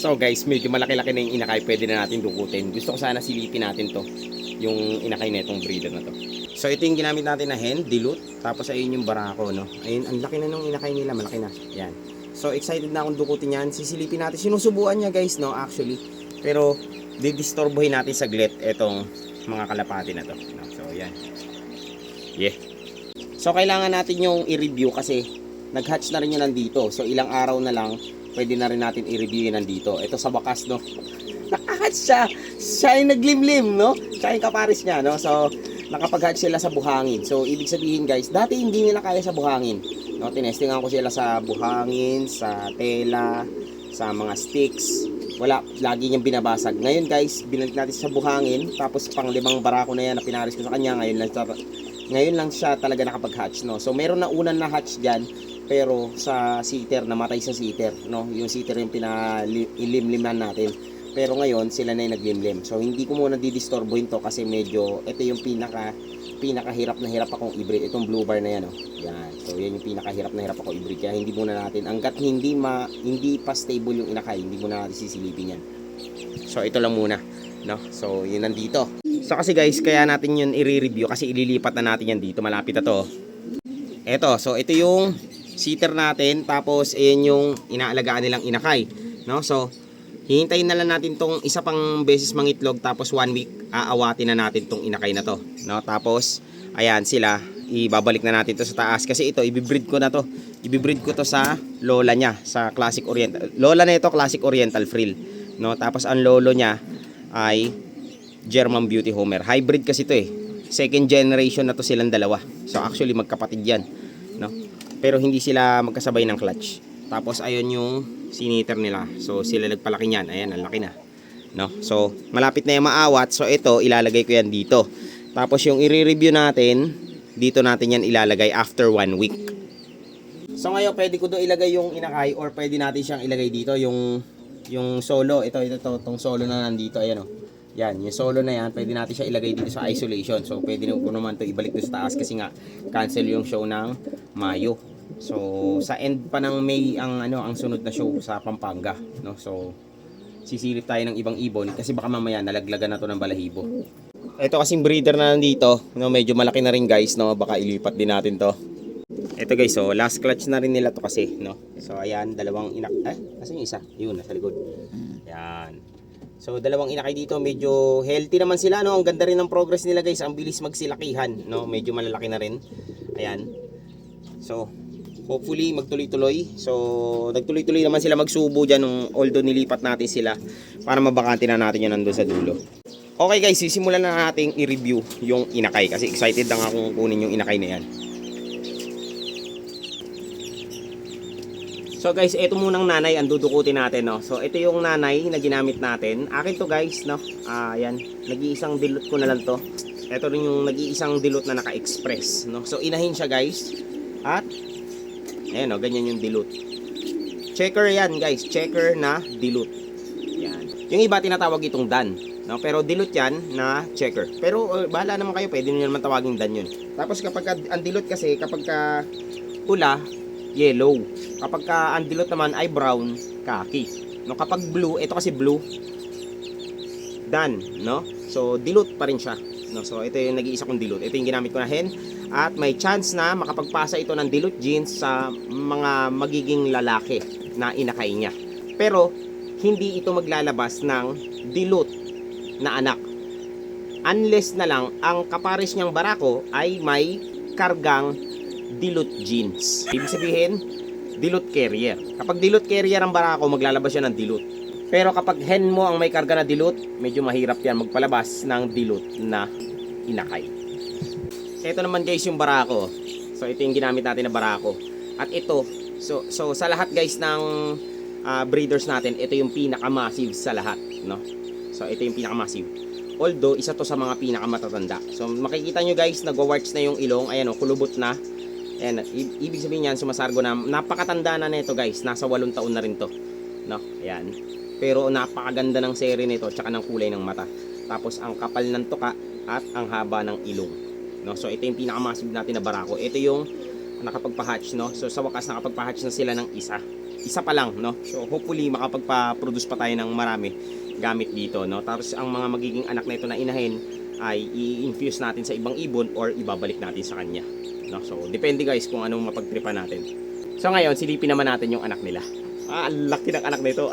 So guys, medyo malaki-laki na yung inakay, pwede na natin dukutin. Gusto ko sana silipin natin to, yung inakay na itong breeder na to. So ito yung ginamit natin na hen, dilute, tapos ayun yung barako, no. Ayun, ang laki na nung inakay nila, malaki na. Yan. So excited na akong dukutin yan. Sisilipin natin, sinusubuan niya guys, no, actually. Pero didistorbohin natin saglit itong mga kalapati na to, no? So yan. Yeah. So kailangan natin yung i-review kasi nag-hatch na rin yun nandito. So ilang araw na lang pwede na rin natin i-review yun nandito. Ito sa wakas, no, nakahatch siya. Siya yung naglimlim, no. Siya yung kaparis niya, no. So nakapag-hatch sila sa buhangin. So ibig sabihin guys, dati hindi nila kaya sa buhangin, no. Tinestingan ko sila sa buhangin, sa tela, sa mga sticks. Wala, lagi niyang binabasag. Ngayon guys, binalik natin sa buhangin. Tapos pang 5 barako na yan na pinaris ko sa kanya. Ngayon lang siya talaga nakapag-hatch, no. So meron na unang na-hatch dyan, pero sa sitter, namatay sa sitter, no. Yung sitter yung pinailimliman natin. Pero ngayon sila na yung naglimlim. So hindi ko muna didistorbohin to kasi medyo ito yung pinakahirap na hirap akong i-breed. Itong blue bar na yan, oh. Yan. So yan yung pinakahirap na hirap ako i-breed. Kaya hindi muna natin, hanggat hindi pa stable yung inakay, hindi muna natin sisilipin yan. So ito lang muna, no. So yun nandito. So kasi guys, kaya natin yun i-review kasi ililipat na natin yan dito. Malapit na to. Eto, so ito yung sitter natin, tapos ayan yung inaalagaan nilang inakay, no. So hihintayin na lang natin tong isa pang beses mangitlog, tapos 1 week aawatin na natin tong inakay na to, no. Tapos ayan sila, ibabalik na natin to sa taas kasi ito ibibreed ko na to. Ibibreed ko to sa lola niya, sa Classic Oriental. Lola na ito, Classic Oriental Frill, no. Tapos ang lolo niya ay German Beauty Homer. Hybrid kasi to, eh. Second generation na to silang dalawa. So actually magkapatid yan, no. Pero hindi sila magkasabay ng clutch. Tapos ayun yung siniter nila. So sila nagpalaki niyan. Ayan, ang laki na, no. So malapit na yung maawat. So ito ilalagay ko yan dito. Tapos yung i-review natin, dito natin yan ilalagay after 1 week. So ngayon pwede ko doon ilagay yung inakay, or pwede natin siyang ilagay dito yung solo. Ito tong solo na nandito. Ayan, oh. Yan, yung solo na yan, pwede natin siya ilagay dito sa isolation. So pwede ko naman to ibalik doon sa taas kasi nga cancel yung show ng Mayo. So sa end pa ng May ang sunod na show sa Pampanga, no. So sisilip tayo ng ibang ibon kasi baka mamaya nalaglagan na to ng balahibo. Ito kasing breeder na nandito, no, medyo malaki na rin guys, no. Baka ilipat din natin to. Ito guys, so last clutch na rin nila to kasi, no. So ayan, dalawang asan yung isa? Yun, nasa likod. Yan. So dalawang inakay dito, medyo healthy naman sila, no. Ang ganda rin ng progress nila guys, ang bilis magsilakihan, no. Medyo malalaki na rin. Ayan. So hopefully magtuloy-tuloy. So nagtuloy-tuloy naman sila magsubo diyan, although nilipat natin sila para mabakante na natin yan nandoon sa dulo. Okay guys, sisimulan na nating i-review yung inakay kasi excited lang akong kunin yung inakay na yan. So guys, ito munang nanay ang dudukutin natin, no. So ito yung nanay na ginamit natin. Akin to guys, no. Ayan, nag-iisang dilute ko na lang to. Ito rin yung nag-iisang dilute na naka-express, no. So inahin siya guys. At ayan, no, ganyan yung dilute. Checker yan guys, checker na dilute. Yan. Yung iba tinatawag itong dan, no. Pero dilute yan na checker. Pero bahala naman kayo, pwede niyo naman tawagin dan yun. Tapos kapag ang dilute kasi kapag pula, yellow. Kapag ang dilute naman ay brown, khaki. No, kapag blue, ito kasi blue, dan, no. So dilute pa rin siya, no. So ito yung nag-iisa kong dilute. Ito yung ginamit ko na hen. At may chance na makapagpasa ito ng dilute genes sa mga magiging lalaki na inakay niya. Pero hindi ito maglalabas ng dilute na anak. Unless na lang ang kapares niyang barako ay may kargang dilute genes. Ibig sabihin, dilute carrier. Kapag dilute carrier ang barako, maglalabas siya ng dilute. Pero kapag hen mo ang may karga na dilute, medyo mahirap yan magpalabas ng dilute na inakay. Ito naman guys yung barako. So ito yung ginamit natin na barako. At ito, so sa lahat guys ng breeders natin, ito yung pinaka-massive sa lahat, no. So ito yung pinaka-massive. Although isa to sa mga pinakamatatanda. So makikita nyo guys, nagwa-warts na yung ilong. Ayan, kulubot na. Ayan, ibig sabihin yan, sumasargo na. Napakatanda na nito guys, nasa 8 taon na rin to, no. Ayan. Pero napakaganda ng seri nito, tsaka ng kulay ng mata. Tapos ang kapal ng tuka at ang haba ng ilong, no. So ito yung pinaka-massive natin na barako. Ito yung nakapagpa-hatch, no. So sa wakas nakapagpa-hatch na sila ng isa. isa pa lang, no? So hopefully makapagpa-produce pa tayo ng marami gamit dito, no? Tapos ang mga magiging anak na ito na inahin ay i-infuse natin sa ibang ibon or ibabalik natin sa kanya, no? So depende guys kung anong mapagtripan natin. So ngayon silipin naman natin yung anak nila. Ang laki ng anak nito.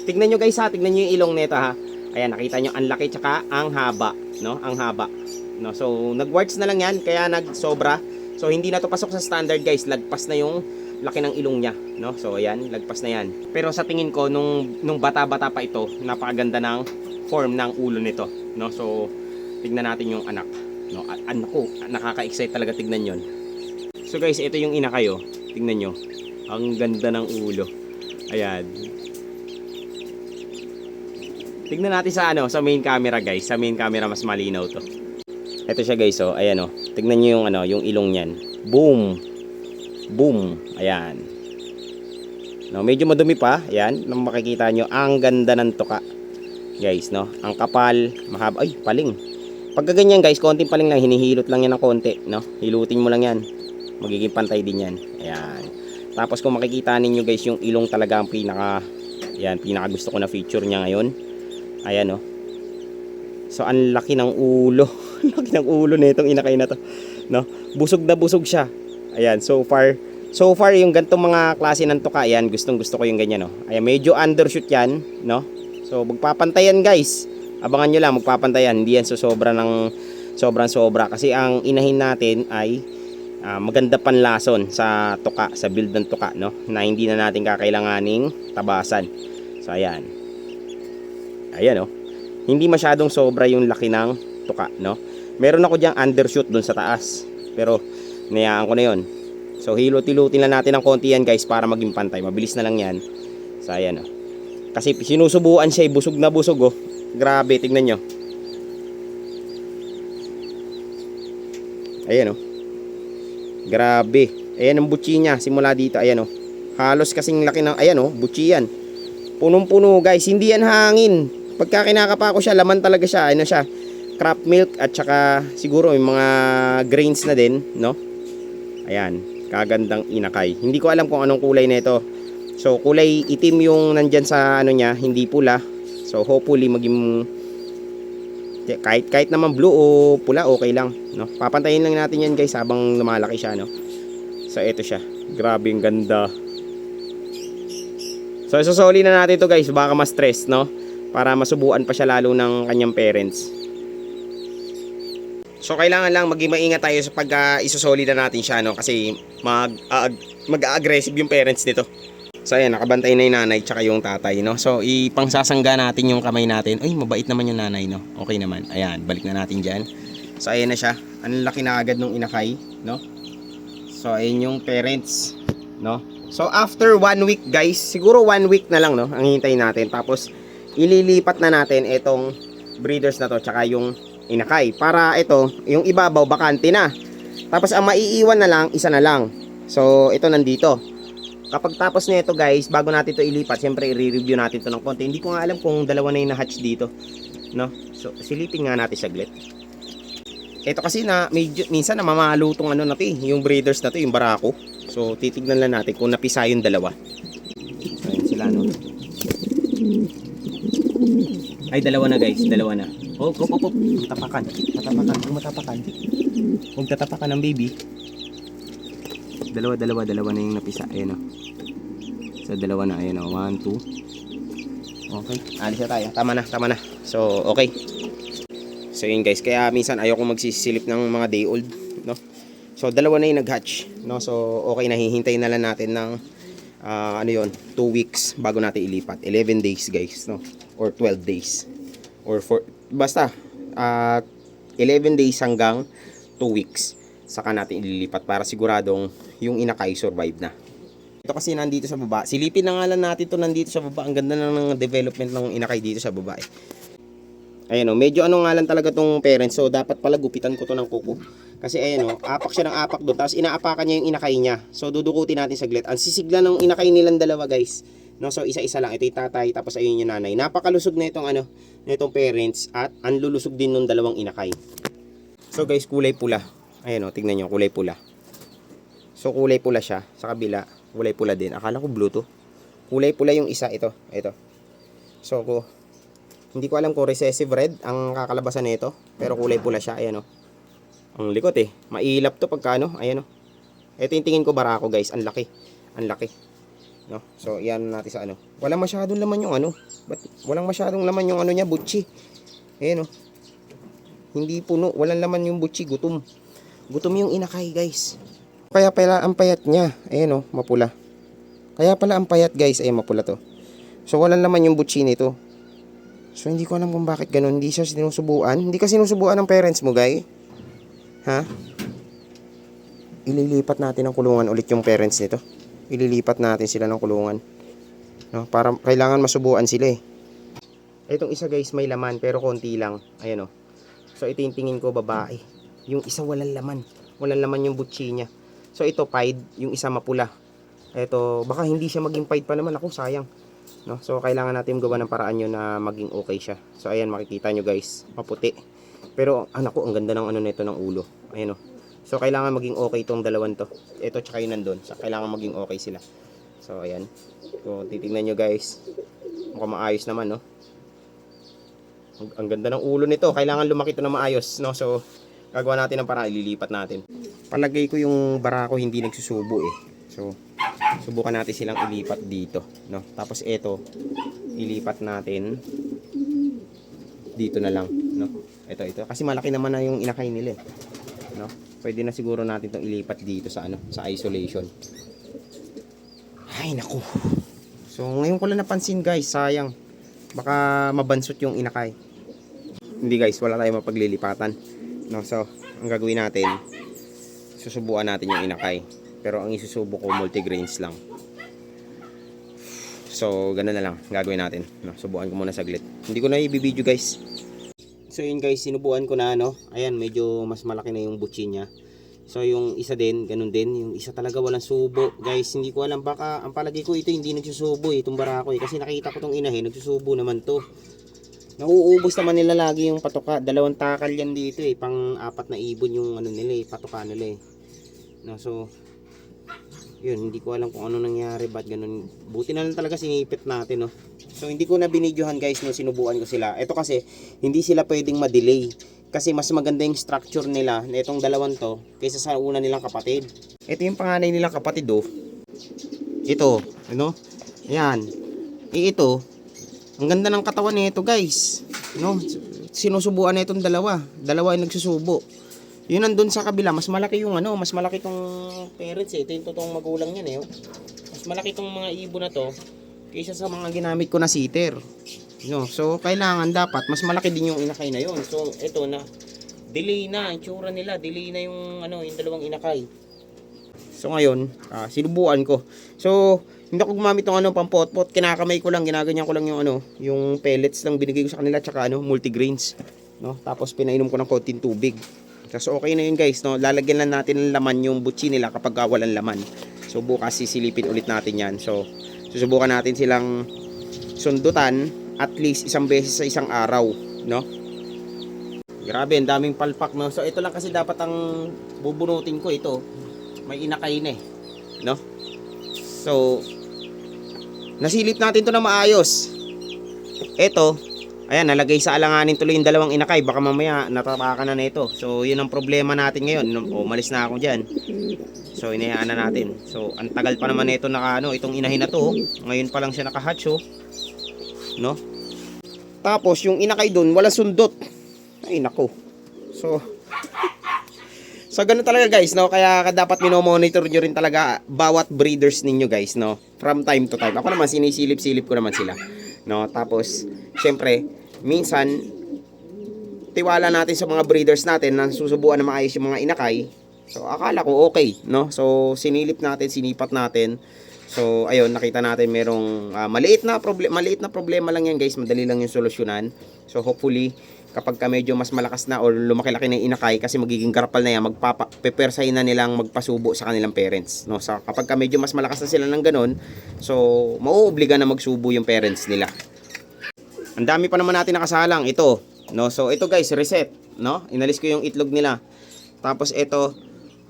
Tignan nyo guys ha, tignan nyo yung ilong nito ha. Ayan, nakita nyo ang laki tsaka ang haba, no? Ang haba, no? So nag-warts na lang yan kaya nagsobra. So hindi na to pasok sa standard guys, lagpas na yung laki ng ilong niya, no? So ayan, lagpas na yan. Pero sa tingin ko nung bata-bata pa ito, napakaganda ng form ng ulo nito, no? So tignan natin yung anak, no? Anak ko, nakaka-excite talaga tignan yon. So guys, ito yung ina kayo. Tignan nyo, ang ganda ng ulo. Ayan. Tignan natin sa sa main camera guys. Sa main camera mas malinaw to. Ito siya guys, oh. Ayan oh. Tignan niyo yung yung ilong niyan. Boom. Boom. Ayan. No, medyo madumi pa. Ayan, nang makikita nyo ang ganda ng tuka. Guys, no. Ang kapal, mahaba. Ay, paling. Pagka ganyan guys, konting paling lang, hinihilot lang yan ng konti, no. Hilutin mo lang yan. Magiging pantay din yan. Ayan. Tapos kung makikita ninyo guys, yung ilong talaga ang pinaka gusto ko na feature niya ngayon. Ayan oh. So ang laki ng ulo. Laki ng ulo nitong inakay na to, no? Busog na busog siya. Ayan, so far yung gantong mga klase ng tuka, ayan, gustong-gusto ko yung ganyan, no. Ayan, medyo undershoot yan, no? So magpapantayan guys. Abangan nyo lang, magpapantayan. Hindi yan sobrang sobra kasi ang inahin natin ay maganda panlason sa tuka, sa build ng tuka, no, na hindi na natin kakailanganing tabasan. So ayan, ayan oh, hindi masyadong sobra yung laki ng tuka, no. Meron ako diyang undershoot dun sa taas, pero niyaan ko na yon. So hilot-hilutin lang natin ng konti yan guys para maging pantay, mabilis na lang yan. So ayan oh, kasi sinusubuan siya, busog na busog oh. Grabe, tignan nyo. Ayan oh, grabe. Ayan ang butchi niya simula dito. Ayan oh, halos kasing laki ng, ayan oh, butchi yan. Punong-puno guys, hindi yan hangin. Pagka kinakapa ko siya, laman talaga siya. Ano siya, crop milk at saka siguro yung mga grains na din, no. Ayan, kagandang inakay. Hindi ko alam kung anong kulay nito. So kulay itim yung nandyan sa niya, hindi pula. So hopefully maging kahit naman blue o pula, okay lang, no. Papantayin lang natin yan guys habang lumalaki siya, no. So ito siya, grabe yung ganda. So isusoli na natin ito guys, baka ma-stress, no, para masubuan pa siya lalo ng kanyang parents. So kailangan lang maging maingat tayo sa pag isusoli na natin siya, no, kasi mag-aggressive yung parents nito. So ayan, nakabantay na yung nanay tsaka yung tatay, no. So ipangsasangga natin yung kamay natin. Ay, mabait naman yung nanay, no. Okay naman. Ayan, balik na natin dyan. So ayan na siya. Ang laki na agad nung inakay, no. So ayan yung parents, no. So after 1 week guys, siguro 1 week na lang, no, ang hintayin natin. Tapos ililipat na natin itong breeders na to tsaka yung inakay. Para ito, yung ibabaw bakante na. Tapos ang maiiwan na lang, isa na lang. So ito nandito. Kapag tapos na ito guys, bago natin ito ilipat, siyempre i-review natin ito ng konti. Hindi ko nga alam kung dalawa na yung na-hatch dito, no? So silipin nga natin saglit. Ito kasi na medyo, minsan namamalo tong na to, yung breeders na to, yung barako. So titignan lang natin kung napisa yung dalawa. So yun sila, no? Ay, dalawa na guys, dalawa na. Oh. Matapakan. Huwag tatapakan ng baby. Dalawa na yung napisa. Ayan o. So dalawa na, ayan o. 1, 2. Okay, alis na tayo. Tama na. So okay. So yun guys, kaya minsan ayoko magsisilip ng mga day old, no. So dalawa na yung nag-hatch, no. So okay, nahihintayin na lang natin ng 2 weeks bago natin ilipat. 11 days guys, no, or 12 days or 4, basta 11 days hanggang 2 weeks saka natin ililipat para siguradong yung inakay survive na. Ito kasi nandito sa baba. Silipin na nga lang natin to nandito sa baba. Ang ganda ng development ng inakay dito sa baba. Ayan o, medyo nga lang talaga tong parents. So dapat pala gupitan ko to ng kuko. Kasi ayan o, apak siya ng apak doon. Tapos inaapakan niya yung inakay niya. So dudukutin natin saglit. Ang sisigla ng inakay nilang dalawa guys, no. So isa-isa lang. Ito yung tatay, tapos ayun yung nanay. Napakalusog na itong nitong parents. At ang lulusog din ng dalawang inakay. So guys, kulay pula. Ayan o, tignan nyo, kulay pula. So kulay pula siya. Sa kabila, kulay pula din. Akala ko blue to. Kulay pula yung isa, ito. So, hindi ko alam kung recessive red ang kakalabasan nito, pero kulay pula siya, ayan oh. Ang likot eh. Mailap to pagka ano, ayan oh. Ito yung tingin ko barako guys, ang laki. Ang laki. No? So, iyan natin sa ano. Walang masyadong laman yung ano. Walang masyadong laman yung ano niya, butchi. Ayan oh. Hindi puno, walang laman yung butchi, gutom. Gutom yung inakay guys. Kaya pala ang payat niya, ayan oh, mapula. Kaya pala ang payat guys, ayan mapula to. So, walang laman yung butchi nito. So, hindi ko alam kung bakit ganun. Hindi siya sinusubuan. Hindi ka sinusubuan ng parents mo, guy. Ha? Ililipat natin ng kulungan ulit yung parents nito. Ililipat natin sila ng kulungan. No? Para kailangan masubuan sila eh. Itong isa guys, may laman pero konti lang. Ayan o. So, ito yung tingin ko babae. Yung isa walang laman. Walang laman yung butchi niya. So, ito pied. Yung isa mapula. Ito, baka hindi siya maging pied pa naman. Ako, sayang. No? So, kailangan natin gawa ng paraan yun na maging okay siya. So, ayan, makikita nyo guys, maputi. Pero, anak ko, ang ganda ng ano nito ng ulo. Ayan o. So, kailangan maging okay itong dalawan to. Ito, tsaka yun nandun. So, kailangan maging okay sila. So, ayan. So, titignan nyo guys. Mukhang maayos naman, no? Ang ganda ng ulo nito. Kailangan lumaki ito na maayos, no? So, gagawa natin ng paraan, ililipat natin. Palagay ko yung barako hindi nagsusubo eh. So, subukan natin silang ilipat dito, no? Tapos ito, ilipat natin dito na lang, no? Ito kasi malaki naman na yung inakay nila, no? Pwede na siguro natin 'tong ilipat dito sa ano, sa isolation. Ay naku. So ngayon ko lang napansin guys, sayang. Baka mabansot yung inakay. Hindi guys, wala tayong mapaglilipatan, no? So, ang gagawin natin, susubukan natin yung inakay. Pero ang isusubo ko multigrains lang. So, ganun na lang gagawin natin, no? Subukan ko muna saglit. Hindi ko na i-video guys. So, yun guys, sinubukan ko na, no? Ayan, medyo mas malaki na yung butchi niya. So, yung isa din, ganun din. Yung isa talaga walang subo. Guys, hindi ko alam. Baka, ang palagi ko ito hindi nagsusubo eh. Itong barako eh. Kasi nakita ko tong inahin, nagsusubo naman to. Nauubos naman nila lagi yung patoka. 2 takal yan dito eh. Pang-4 na ibon yung ano nila eh. Patoka nila eh. No, so, yun, hindi ko alam kung ano nangyari, ba't ganun. Buti na lang talaga sinipit natin, no. So, hindi ko na binidyohan guys, no, sinubukan ko sila. Ito kasi, hindi sila pwedeng ma-delay. Kasi mas maganda yung structure nila, na itong dalawang to, kaysa sa una nilang kapatid. Ito yung panganay nilang kapatid, oh. Ito, ano? Ayan. Ito, ang ganda ng katawan nito guys. No? Sinusubuan na itong dalawa. Dalawa yung nagsusubo. Yun nandun sa kabila, mas malaki yung ano, mas malaki tong parents eh. Ito yung totoong magulang yan eh. Mas malaki tong mga ibon na to kaysa sa mga ginamit ko na sitter. No, so kailangan dapat mas malaki din yung inakay na yon. So ito na delay na, itsura nila, delay na yung ano, yung dalawang inakay. So ngayon, sinubukan ko. So hindi ako gumamit ng ano pampot-pot, kinakamay ko lang, ginaganyan ko lang yung ano, yung pellets lang binigay ko sa kanila tsaka ano, multigrains, no? Tapos pinainom ko ng konting tubig. So okay na yun guys, no? Lalagyan lang natin ng laman yung butchi nila kapag walang laman. So bukas sisilipin ulit natin yan. So susubukan natin silang sundutan at least isang beses sa isang araw, no? Grabe, ang daming palpak, no? So ito lang kasi dapat ang bubunutin ko ito. May inakay na eh, no? So nasilip natin to na maayos. Ito, ayan, nalagay sa alanganin tuloy yung dalawang inakay. Baka mamaya natapakan na nito. So, yun ang problema natin ngayon. Umalis na ako dyan. So, inayaan na natin. So, ang tagal pa naman ito ano, itong inahin na to. Ngayon pa lang siya nakahatch, oh. No? Tapos, yung inakay dun, wala sundot. Ay, nako. So, ganun talaga guys, no? Kaya dapat minomonitor nyo rin talaga bawat breeders ninyo guys, no? From time to time. Ako naman, sinisilip-silip ko naman sila. No? Tapos, syempre, minsan tiwala natin sa mga breeders natin na susubuan na maayos yung mga inakay. So akala ko okay, no? So sinilip natin, sinipat natin. So ayun, nakita natin merong maliit na problema lang yan guys, madali lang yung solusyonan. So hopefully kapag medyo mas malakas na or lumaki-laki na yung inakay kasi magiging garapal na yan, magpapersay na nilang magpasubo sa kanilang parents, no? So kapag medyo mas malakas na sila ng ganun, so mauobliga na magsubo yung parents nila. Ang dami pa naman natin nakasalang ito, no? So ito guys, reset, no? Inalis ko yung itlog nila. Tapos ito,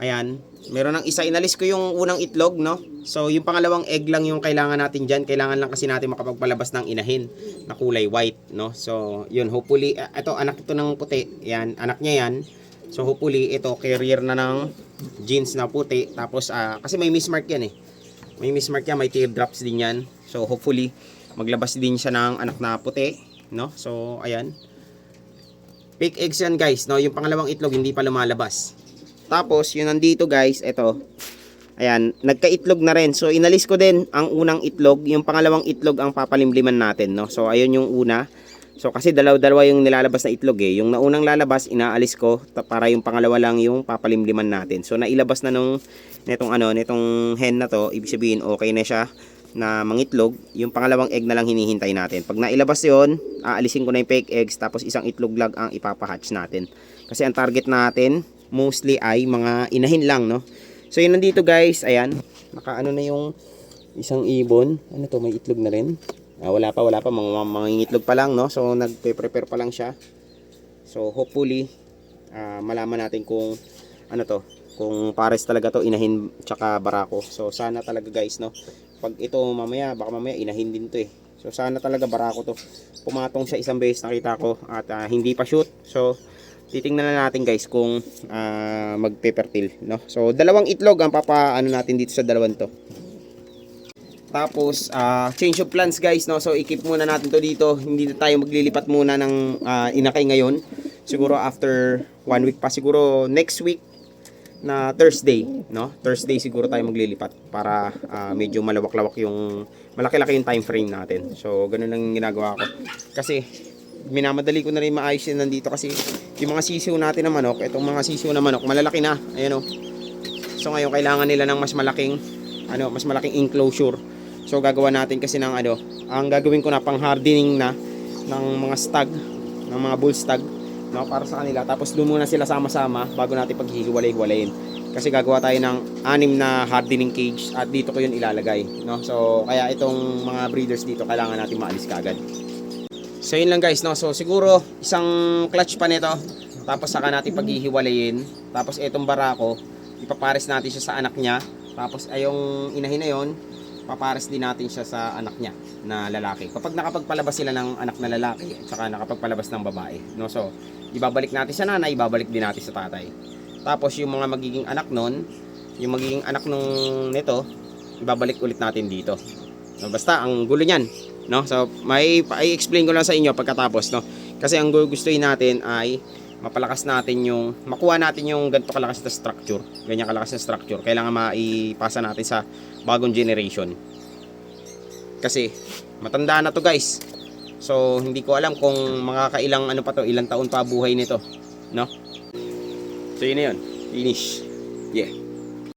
Ayan. Meron ng isa. Inalis ko yung unang itlog, no? So, yung pangalawang egg lang yung kailangan natin dyan. Kailangan lang kasi natin makapagpalabas ng inahin na kulay white, no? So, yun. Hopefully, ito, anak ito ng puti. Yan, anak niya yan. So, hopefully, ito, carrier na ng jeans na puti. Tapos, kasi may mismark yan eh. May mismark yan, may teardrops din yan. So, hopefully, maglabas din siya ng anak na puti, no? So, ayan. Fake eggs yan, guys, no? Yung pangalawang itlog, hindi pa lumalabas. Tapos, yun nandito, guys, ito. Ayan, nagka-itlog na rin. So, inalis ko din ang unang itlog. Yung pangalawang itlog ang papalimliman natin, no? So, ayun yung una. So, kasi dalaw-dalawa yung nilalabas na itlog eh. Yung naunang lalabas, inaalis ko para yung pangalawa lang yung papalimliman natin. So, nailabas na nitong hen na to. Ibig sabihin, okay na siya na mangitlog. Yung pangalawang egg na lang hinihintay natin. Pag nailabas yon, aalisin ko na yung fake eggs. Tapos, isang itlog lang ang ipapahatch natin. Kasi ang target natin, mostly ay mga inahin lang, no? So, yun nandito guys. Ayan. Nakaano na yung isang ibon. Ano to? May itlog na rin. Wala pa. Mga itlog pa lang, no? So, nagpe-prepare pa lang siya. So, hopefully, malaman natin kung ano to. Kung pares talaga to, inahin tsaka barako. So, sana talaga guys, no? Pag ito mamaya, baka mamaya inahin din to eh. So, sana talaga barako to. Pumatong siya isang beses, nakita ko. At hindi pa shoot. So, titingnan na natin guys kung magpe-fertile, no? So, dalawang itlog ang papaano natin dito sa dalawang to. Tapos, change of plans guys, no? So, i-keep muna natin to dito. Hindi na tayo maglilipat muna ng inakay ngayon. Siguro after 1 week pa. Siguro next week na Thursday, no? Thursday siguro tayo maglilipat para medyo malawak-lawak yung malaki-laki yung time frame natin. So, ganun lang ginagawa ko. Kasi, minamadali ko na rin maayos yun nandito kasi yung mga sisiw natin na manok, itong mga sisiw na manok, malalaki na. Ayan o. So, ngayon kailangan nila ng mas malaking enclosure. So, gagawa natin kasi ng ang gagawin ko na pang hardening na ng mga stag, ng mga bull stag, no, para sa kanila. Tapos doon muna sila sama-sama bago natin paghihiwalay-hiwalayin. Kasi gagawa tayo ng 6 na hardening cage at dito ko yun ilalagay, no. So, kaya itong mga breeders dito kailangan natin maalis kaagad. So, yun lang guys, no. So, siguro isang clutch pa nito. Tapos saka natin paghihiwalayin. Tapos itong barako, ipapares natin siya sa anak niya. Tapos ayong inahin na yun, papares din natin siya sa anak niya na lalaki. Kapag nakapagpalabas sila ng anak na lalaki at saka nakapagpalabas ng babae, no? So, ibabalik natin sa nanay, ibabalik din natin sa tatay. Tapos yung mga magiging anak nun, yung magiging anak nung nito, ibabalik ulit natin dito. No, basta ang gulo niyan, no? So, i-explain ko lang sa inyo pagkatapos, no? Kasi ang gustuhin natin ay mapalakas natin makuha natin yung ganito kalakas na structure, ganyan kalakas na structure. Kailangan maipasa natin sa bagong generation. Kasi matanda na to guys. So, hindi ko alam kung makakailang ilang taon pa buhay nito, no? So, yun na yun. Finish. Yeah.